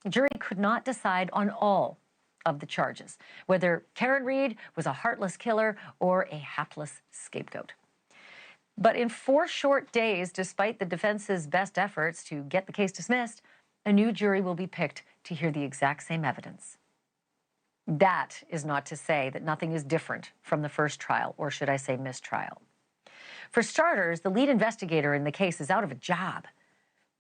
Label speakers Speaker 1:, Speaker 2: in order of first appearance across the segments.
Speaker 1: The jury could not decide on all of the charges, whether Karen Read was a heartless killer or a hapless scapegoat. But in 4 short days, despite the defense's best efforts to get the case dismissed, a new jury will be picked to hear the exact same evidence. That is not to say that nothing is different from the first trial, or should I say mistrial. For starters, the lead investigator in the case is out of a job.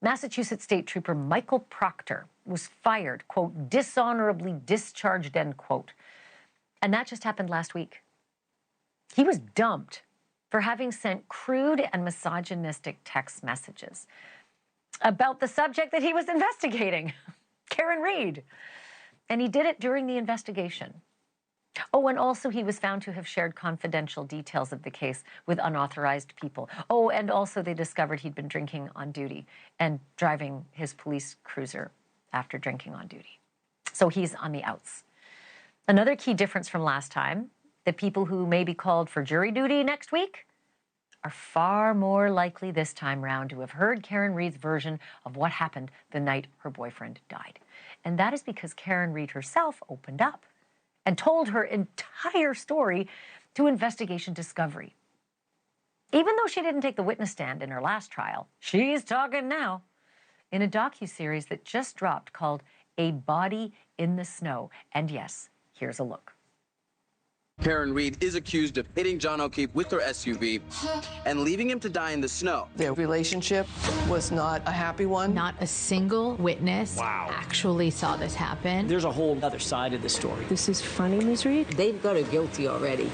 Speaker 1: Massachusetts State Trooper Michael Proctor was fired, quote, dishonorably discharged, end quote. And that just happened last week. He was dumped for having sent crude and misogynistic text messages about the subject that he was investigating, Karen Read. And he did it during the investigation. Oh, and also he was found to have shared confidential details of the case with unauthorized people. Oh, and also they discovered he'd been drinking on duty and driving his police cruiser after drinking on duty. So he's on the outs. Another key difference from last time, the people who may be called for jury duty next week are far more likely this time round to have heard Karen Read's version of what happened the night her boyfriend died. And that is because Karen Read herself opened up and told her entire story to Investigation Discovery. Even though she didn't take the witness stand in her last trial, she's talking now in a docuseries that just dropped called A Body in the Snow. And yes, here's a look.
Speaker 2: Karen Read is accused of hitting John O'Keefe with her SUV and leaving him to die in the snow.
Speaker 3: Their relationship was not a happy one.
Speaker 4: Not a single witness actually saw this happen.
Speaker 5: There's a whole other side of the story.
Speaker 6: This is funny, Ms. Read.
Speaker 7: They've got her guilty already.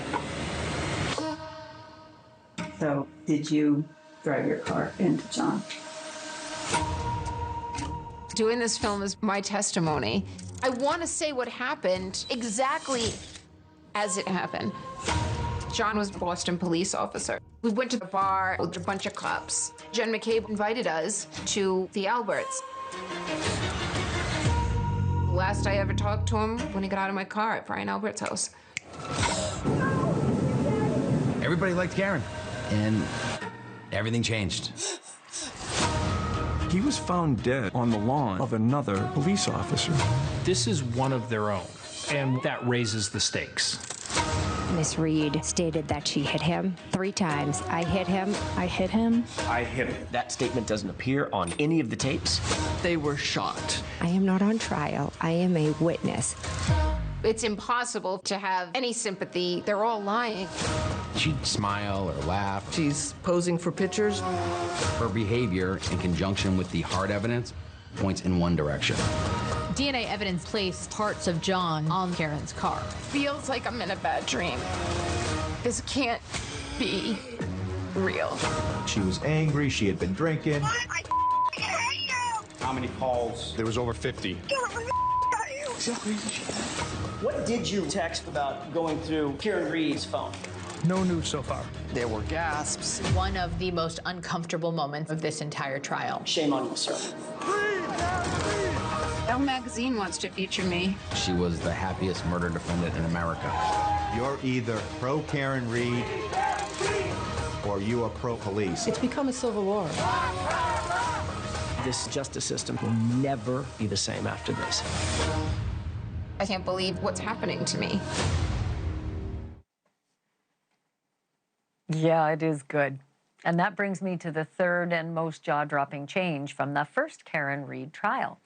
Speaker 8: So, did you drive your car into John?
Speaker 9: Doing this film is my testimony. I want to say what happened exactly as it happened. John was a Boston police officer. We went to the bar with a bunch of cops. Jen McCabe invited us to the Alberts. Last I ever talked to him when he got out of my car at Brian Albert's house.
Speaker 10: Everybody liked Karen, and everything changed.
Speaker 11: He was found dead on the lawn of another police officer.
Speaker 5: This is one of their own, and that raises the stakes.
Speaker 6: Miss Read stated that she hit him 3 times. I hit him. I hit him.
Speaker 10: I hit him. That statement doesn't appear on any of the tapes.
Speaker 3: They were shocked.
Speaker 6: I am not on trial. I am a witness.
Speaker 9: It's impossible to have any sympathy. They're all lying.
Speaker 10: She'd smile or laugh.
Speaker 3: She's posing for pictures.
Speaker 10: Her behavior, in conjunction with the hard evidence, points in one direction.
Speaker 4: DNA evidence placed parts of John on Karen's car.
Speaker 9: Feels like I'm in a bad dream. This can't be real.
Speaker 12: She was angry. She had been drinking.
Speaker 13: I hate you!
Speaker 12: How many calls?
Speaker 14: There was over 50.
Speaker 5: What did you text about going through Karen Read's phone?
Speaker 14: No news so far.
Speaker 3: There were gasps.
Speaker 4: One of the most uncomfortable moments of this entire trial.
Speaker 5: Shame on you, sir.
Speaker 9: Elle magazine wants to feature me.
Speaker 10: She was the happiest murder defendant in America.
Speaker 12: You're either pro-Karen Read or you are pro-police.
Speaker 3: It's become a civil war.
Speaker 5: This justice system will never be the same after this.
Speaker 9: I can't believe what's happening to me.
Speaker 1: Yeah, it is good. And that brings me to the third and most jaw-dropping change from the first Karen Read trial.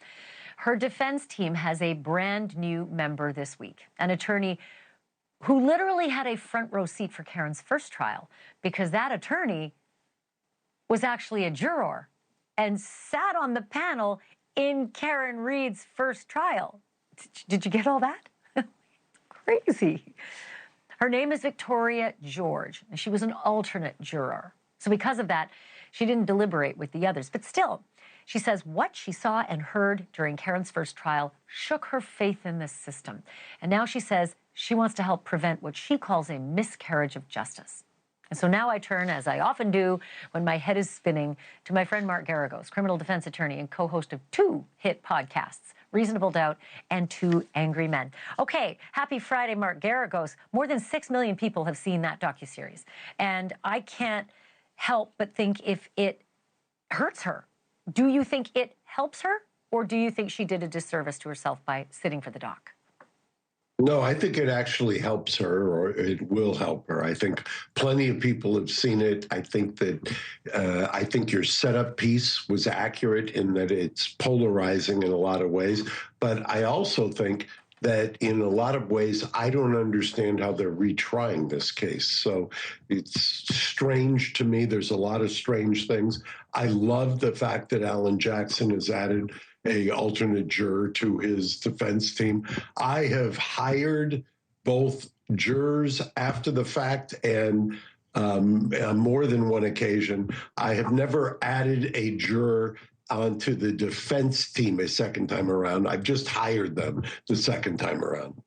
Speaker 1: Her defense team has a brand new member this week, an attorney who literally had a front row seat for Karen's first trial because that attorney was actually a juror and sat on the panel in Karen Read's first trial. Did you get all that? Crazy. Her name is Victoria George, and she was an alternate juror. So because of that, she didn't deliberate with the others. But still, she says what she saw and heard during Karen's first trial shook her faith in this system. And now she says she wants to help prevent what she calls a miscarriage of justice. And so now I turn, as I often do when my head is spinning, to my friend Mark Geragos, criminal defense attorney and co-host of 2 hit podcasts, Reasonable Doubt and 2 Angry Men. Okay, happy Friday, Mark Geragos. More than 6 million people have seen that docuseries. And I can't help but think if it hurts her. Do you think it helps her Or do you think she did a disservice to herself by sitting for the doc?
Speaker 7: No, I think it actually helps her, or it will help her. I think plenty of people have seen it. I think your setup piece was accurate in that it's polarizing in a lot of ways. But I also think that in a lot of ways, I don't understand how they're retrying this case. So it's strange to me. There's a lot of strange things. I love the fact that Alan Jackson has added an alternate juror to his defense team. I have hired both jurors after the fact and on more than one occasion. I have never added a juror onto the defense team a second time around. I've just hired them the second time around.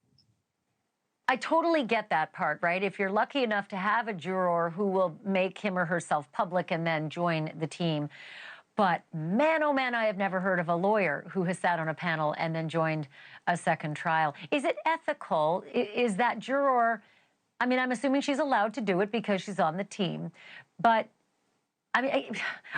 Speaker 1: I totally get that part, right? If you're lucky enough to have a juror who will make him or herself public and then join the team. But man, oh man, I have never heard of a lawyer who has sat on a panel and then joined a second trial. Is it ethical? Is that juror, I mean, I'm assuming she's allowed to do it because she's on the team. But I mean,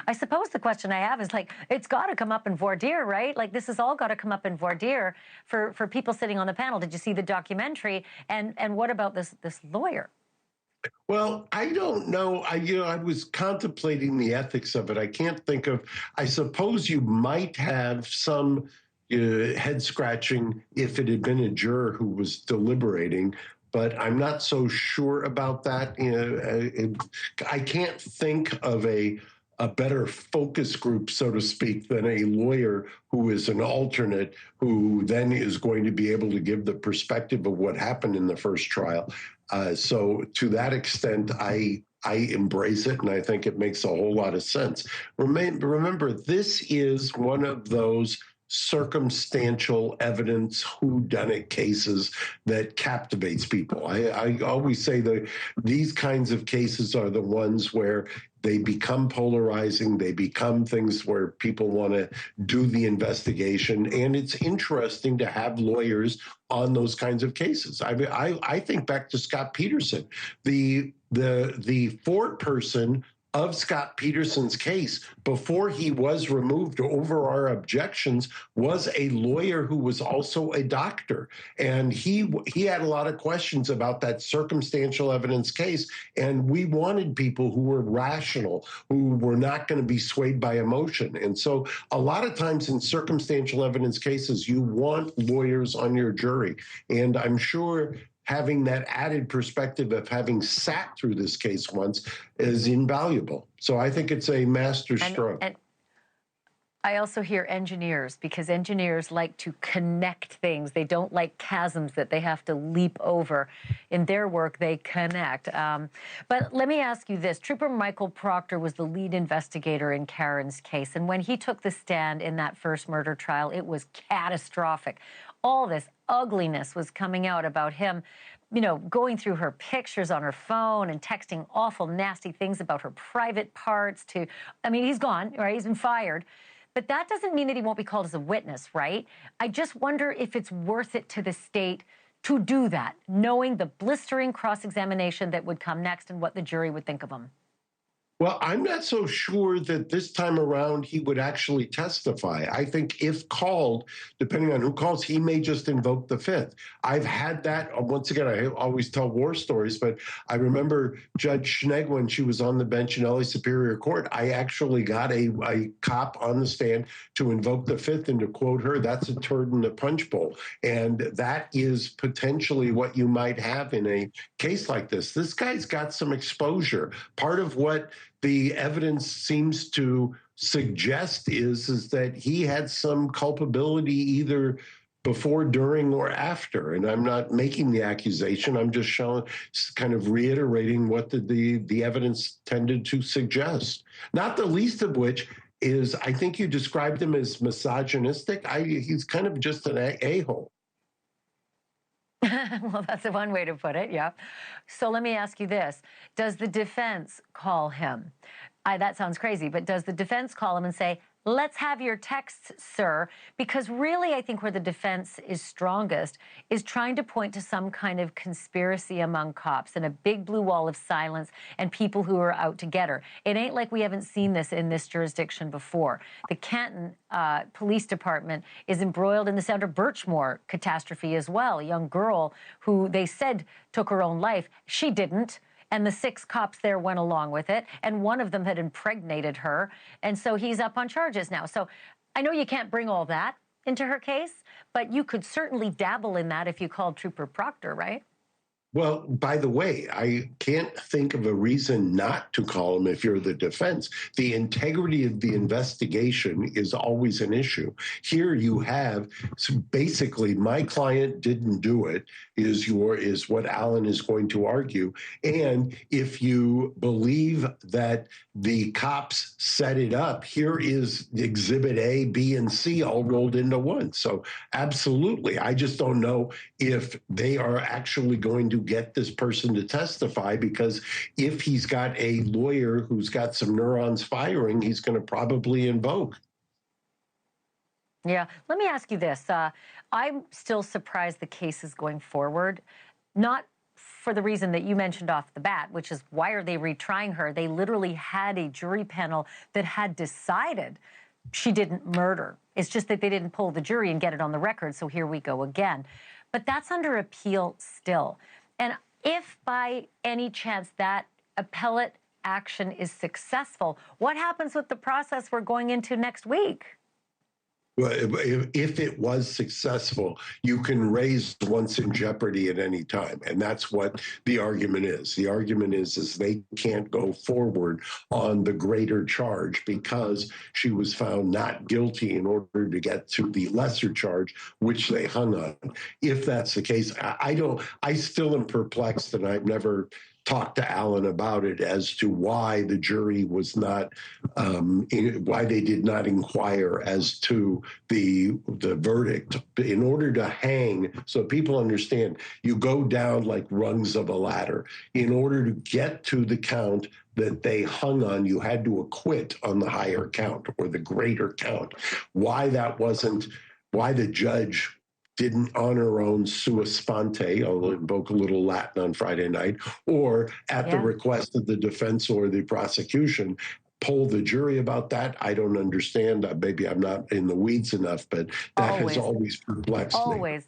Speaker 1: I suppose the question I have is like, it's got to come up in voir dire, right? Like this has all got to come up in voir dire for people sitting on the panel. Did you see the documentary? And what about this lawyer?
Speaker 7: Well, I don't know. I was contemplating the ethics of it. I can't think of. I suppose you might have some head scratching if it had been a juror who was deliberating, but I'm not so sure about that. I can't think of a better focus group, so to speak, than a lawyer who is an alternate, who then is going to be able to give the perspective of what happened in the first trial. So to that extent, I embrace it, and I think it makes a whole lot of sense. Remember, this is one of those circumstantial evidence whodunit cases that captivates people. I always say that these kinds of cases are the ones where they become polarizing. They become things where people want to do the investigation. And it's interesting to have lawyers on those kinds of cases. I mean, I think back to Scott Peterson, the foreperson of Scott Peterson's case before he was removed over our objections was a lawyer who was also a doctor. And he had a lot of questions about that circumstantial evidence case. And we wanted people who were rational, who were not going to be swayed by emotion. And so a lot of times in circumstantial evidence cases, you want lawyers on your jury. And I'm sure having that added perspective of having sat through this case once is invaluable. So I think it's a master stroke.
Speaker 1: And I also hear engineers, because engineers like to connect things. They don't like chasms that they have to leap over. In their work, they connect. But let me ask you this. Trooper Michael Proctor was the lead investigator in Karen's case. And when he took the stand in that first murder trial, it was catastrophic. All this ugliness was coming out about him, you know, going through her pictures on her phone and texting awful, nasty things about her private parts to, I mean, he's gone, right? He's been fired. But that doesn't mean that he won't be called as a witness, right? I just wonder if it's worth it to the state to do that, knowing the blistering cross-examination that would come next and what the jury would think of him.
Speaker 7: Well, I'm not so sure that this time around he would actually testify. I think if called, depending on who calls, he may just invoke the Fifth. I've had that. Once again, I always tell war stories, but I remember Judge Schnegg, when she was on the bench in LA Superior Court, I actually got a cop on the stand to invoke the Fifth, and to quote her, that's a turd in the punch bowl. And that is potentially what you might have in a case like this. This guy's got some exposure. Part of what the evidence seems to suggest is that he had some culpability either before, during, or after. And I'm not making the accusation. I'm just showing, kind of reiterating what the evidence tended to suggest. Not the least of which is, I think you described him as misogynistic. He's kind of just an a-hole.
Speaker 1: Well, that's one way to put it, yeah. So let me ask you this. Does the defense call him? That sounds crazy, but does the defense call him and say, Let's have your texts, sir, because really I think where the defense is strongest is trying to point to some kind of conspiracy among cops and a big blue wall of silence and people who are out to get her. It ain't like we haven't seen this in this jurisdiction before. The Canton Police Department is embroiled in the Sandra Birchmore catastrophe as well, a young girl who they said took her own life. She didn't. And the 6 cops there went along with it, and one of them had impregnated her, and so he's up on charges now. So I know you can't bring all that into her case, but you could certainly dabble in that if you called Trooper Proctor, right?
Speaker 7: Well, by the way, I can't think of a reason not to call him if you're the defense. The integrity of the investigation is always an issue. Here you have, so basically, my client didn't do it, is what Alan is going to argue. And if you believe that the cops set it up, here is Exhibit A, B, and C all rolled into one. So absolutely. I just don't know if they are actually going to get this person to testify, because if he's got a lawyer who's got some neurons firing, he's going to probably invoke.
Speaker 1: Yeah. Let me ask you this. I'm still surprised the case is going forward, not for the reason that you mentioned off the bat, which is why are they retrying her? They literally had a jury panel that had decided she didn't murder. It's just that they didn't pull the jury and get it on the record, so here we go again. But that's under appeal still. And if by any chance that appellate action is successful, what happens with the process we're going into next week?
Speaker 7: Well, if it was successful, you can raise once in jeopardy at any time. And that's what the argument is. The argument is they can't go forward on the greater charge because she was found not guilty in order to get to the lesser charge, which they hung on. If that's the case, I still am perplexed, and I've never talked to Alan about it as to why the jury was not, why they did not inquire as to the verdict. In order to hang, so people understand, you go down like rungs of a ladder. In order to get to the count that they hung on, you had to acquit on the higher count or the greater count. Why that wasn't, why the judge didn't on her own sua sponte, I'll invoke a little Latin on Friday night, or at the request of the defense or the prosecution, poll the jury about that. I don't understand. Maybe I'm not in the weeds enough, but that has always perplexed me.
Speaker 1: Always.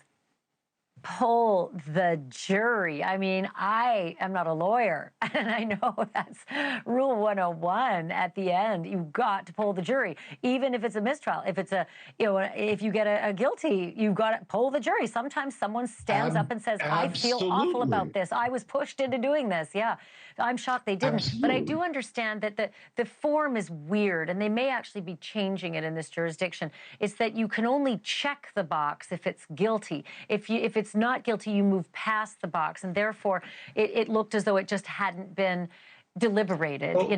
Speaker 1: Poll the jury. I mean, I am not a lawyer, and I know that's Rule 101 at the end. You've got to poll the jury, even if it's a mistrial. If it's if you get a guilty, you've got to poll the jury. Sometimes someone stands up and says, I feel awful about this. I was pushed into doing this. Yeah, I'm shocked they didn't. Absolutely. But I do understand that the form is weird, and they may actually be changing it in this jurisdiction. It's that you can only check the box if it's guilty. If it's not guilty, you move past the box, and therefore it looked as though it just hadn't been deliberated, but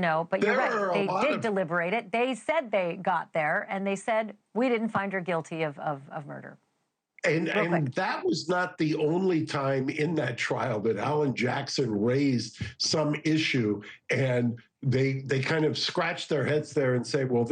Speaker 1: you're right. They did deliberate it. They said they got there, and they said, we didn't find her guilty of murder.
Speaker 7: And that was not the only time in that trial that Alan Jackson raised some issue, and they kind of scratched their heads there and say, well,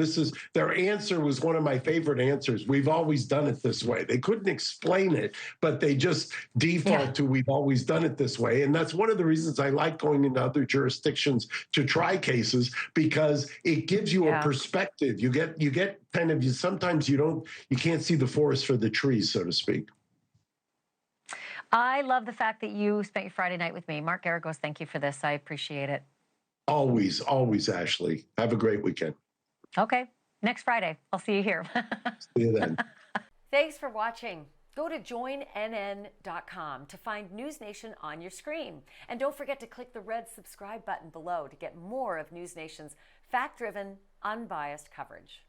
Speaker 7: their answer was one of my favorite answers. We've always done it this way. They couldn't explain it, but they just default to we've always done it this way. And that's one of the reasons I like going into other jurisdictions to try cases, because it gives you a perspective. You get kind of, sometimes you can't see the forest for the trees, so to speak.
Speaker 1: I love the fact that you spent your Friday night with me. Mark Geragos, thank you for this. I appreciate it.
Speaker 7: Always, always, Ashleigh. Have a great weekend.
Speaker 1: Okay. Next Friday. I'll see you here.
Speaker 7: See you then.
Speaker 1: Thanks for watching. Go to joinnn.com to find NewsNation on your screen. And don't forget to click the red subscribe button below to get more of NewsNation's fact-driven, unbiased coverage.